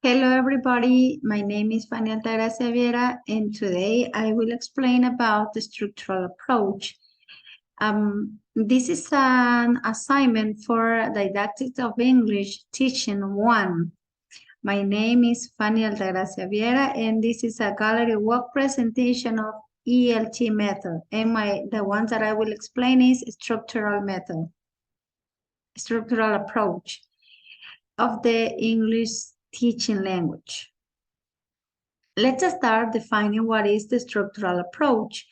Hello, everybody. My name is Fanny Viera, and today I will explain about the structural approach. This is an assignment for Didactics of English Teaching 1. My name is Fanny Altagracia Viera, and this is a gallery walk presentation of ELT method. And the ones that I will explain is structural method, structural approach of the English teaching language. Let's start defining what is the structural approach.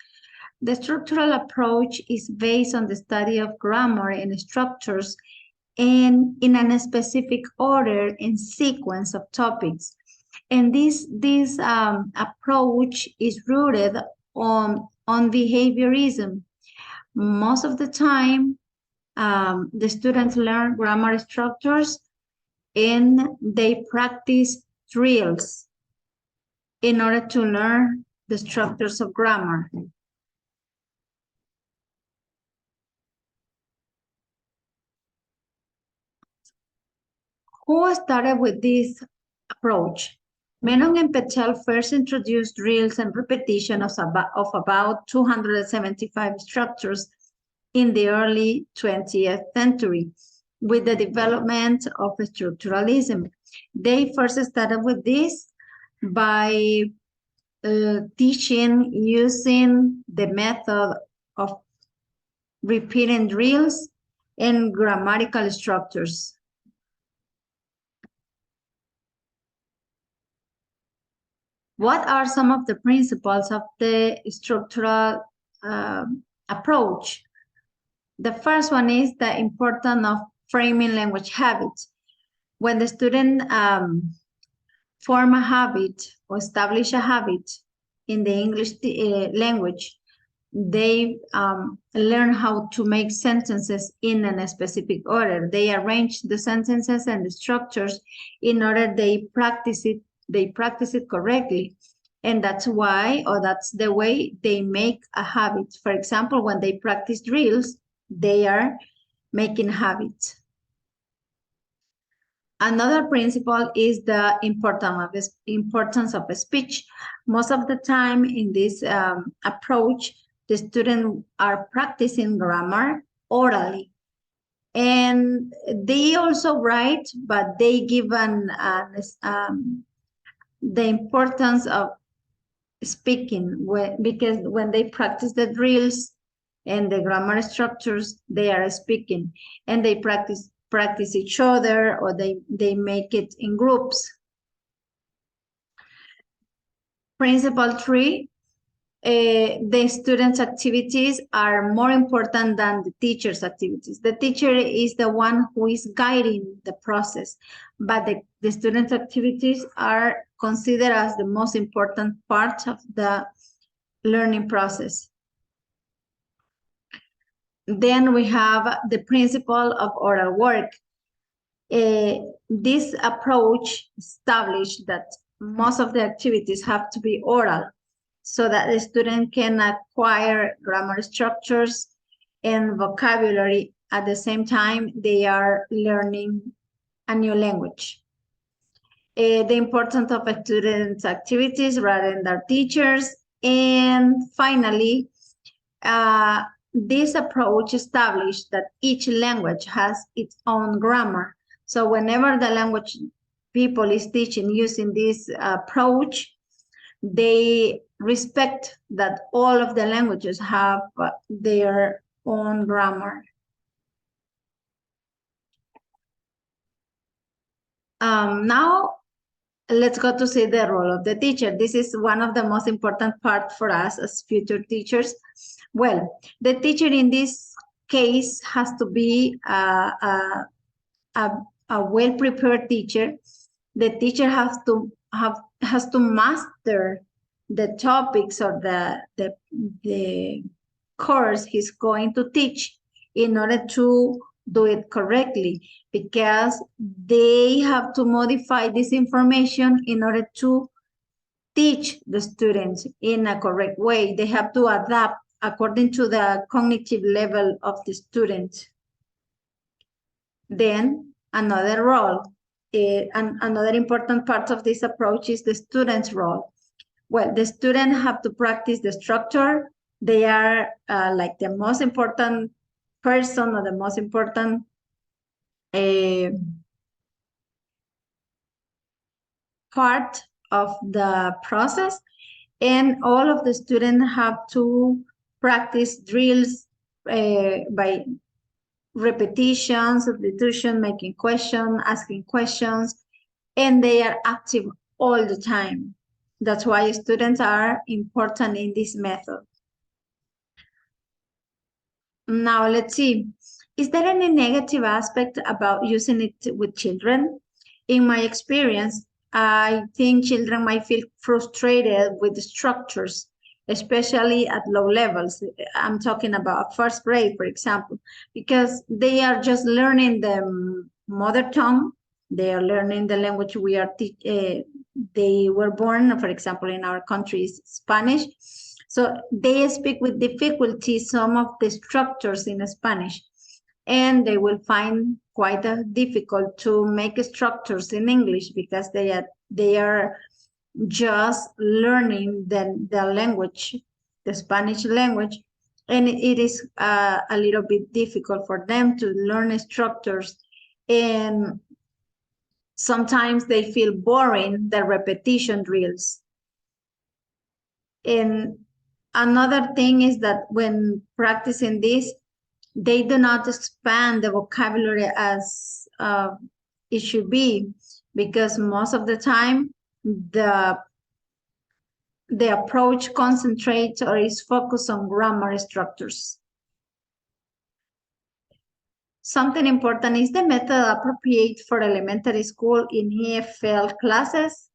The structural approach is based on the study of grammar and structures and in a specific order and sequence of topics. And this approach is rooted on behaviorism. Most of the time, the students learn grammar structures and they practice drills in order to learn the structures of grammar. Who started with this approach? Menon and Petel first introduced drills and repetition of about 275 structures in the early 20th century with the development of structuralism. They first started with this by teaching using the method of repeating drills and grammatical structures. What are some of the principles of the structural approach? The first one is the importance of framing language habits. When the student form a habit or establish a habit in the English language, they learn how to make sentences in a specific order. They arrange the sentences and the structures in order they practice it correctly. And that's why, or that's the way they make a habit. For example, when they practice drills, they are making habits. Another principle is the importance of speech. Most of the time in this approach, the students are practicing grammar orally. And they also write, but they give the importance of speaking because when they practice the drills and the grammar structures, they are speaking and they practice each other or they make it in groups. Principle 3, the students' activities are more important than the teacher's activities. The teacher is the one who is guiding the process, but the students' activities are considered as the most important part of the learning process. Then we have the principle of oral work. This approach established that most of the activities have to be oral so that the student can acquire grammar structures and vocabulary. At the same time, they are learning a new language. The importance of students' activities rather than their teachers. And finally, this approach established that each language has its own grammar. So whenever the language people is teaching using this approach, they respect that all of the languages have their own grammar. Now, let's go to see the role of the teacher. This is one of the most important parts for us as future teachers. Well, the teacher in this case has to be a well-prepared teacher. The teacher has to master the topics or the course he's going to teach in order to do it correctly, because they have to modify this information in order to teach the students in a correct way. They have to adapt according to the cognitive level of the student. Then another role, and another important part of this approach is the student's role. Well, the student have to practice the structure. They are like the most important person or the most important part of the process. And all of the students have to practice drills by repetition, substitution, making questions, asking questions, and they are active all the time. That's why students are important in this method. Now let's see. Is there any negative aspect about using it with children? In my experience, I think children might feel frustrated with the structures, especially at low levels. I'm talking about first grade, for example, because they are just learning the mother tongue. They are learning the language they were born, for example, in our country is Spanish. So they speak with difficulty some of the structures in Spanish, and they will find quite difficult to make structures in English because they are just learning the language, the Spanish language, and it is a little bit difficult for them to learn structures, and sometimes they feel boring, the repetition drills. And another thing is that when practicing this, they do not expand the vocabulary as it should be, because most of the time the approach concentrates or is focused on grammar structures. Something important, is the method appropriate for elementary school in EFL classes?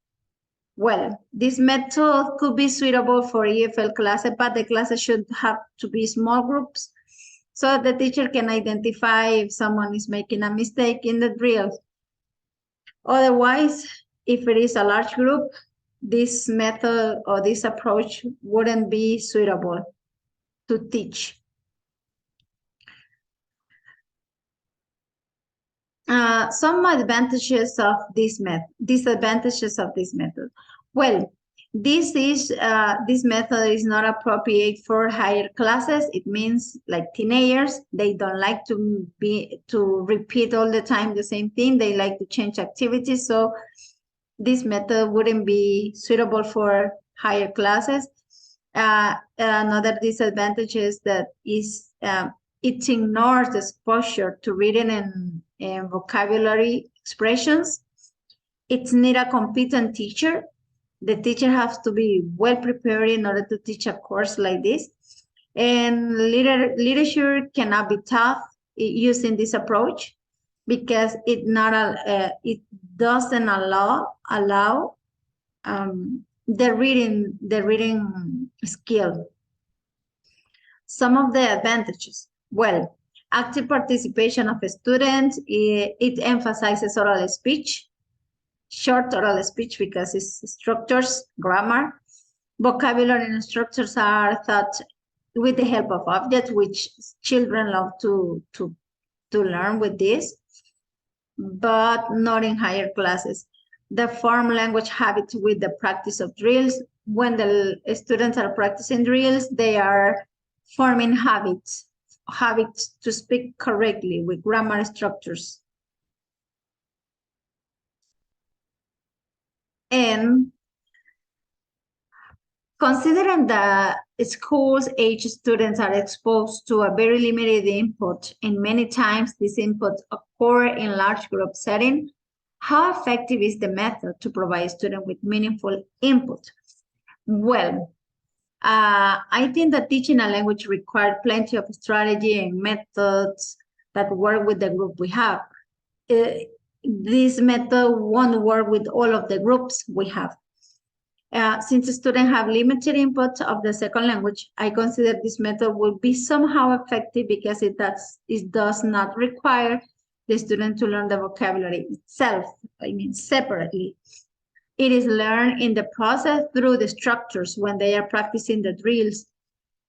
Well, this method could be suitable for EFL classes, but the classes should have to be small groups so the teacher can identify if someone is making a mistake in the drill. Otherwise, if it is a large group, this method or this approach wouldn't be suitable to teach. Some advantages of this method, disadvantages of this method. Well, this method is not appropriate for higher classes. It means like teenagers, they don't like to repeat all the time the same thing. They like to change activities. So this method wouldn't be suitable for higher classes. Another disadvantage is that it ignores the exposure to reading and vocabulary expressions. It's not a competent teacher. The teacher has to be well prepared in order to teach a course like this. And literature cannot be taught using this approach because it doesn't allow the reading skill. Some of the advantages. Well, active participation of students, it emphasizes oral speech, short oral speech because it's structures, grammar. Vocabulary and structures are taught with the help of objects, which children love to learn with this, but not in higher classes. The form language habits with the practice of drills. When the students are practicing drills, they are forming habits to speak correctly with grammar structures. And considering that schools age students are exposed to a very limited input, and many times these inputs occur in large group setting, how effective is the method to provide students with meaningful input? Well, I think that teaching a language requires plenty of strategy and methods that work with the group we have. This method won't work with all of the groups we have. Since the students have limited input of the second language, I consider this method will be somehow effective because it does not require the student to learn the vocabulary itself, separately. It is learned in the process through the structures when they are practicing the drills.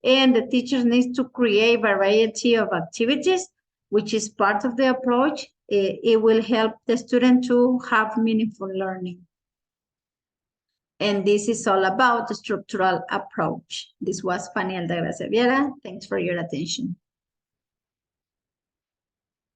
And the teachers need to create variety of activities which is part of the approach, it will help the student to have meaningful learning. And this is all about the structural approach. This was Fanny Altagracia Viera. Thanks for your attention.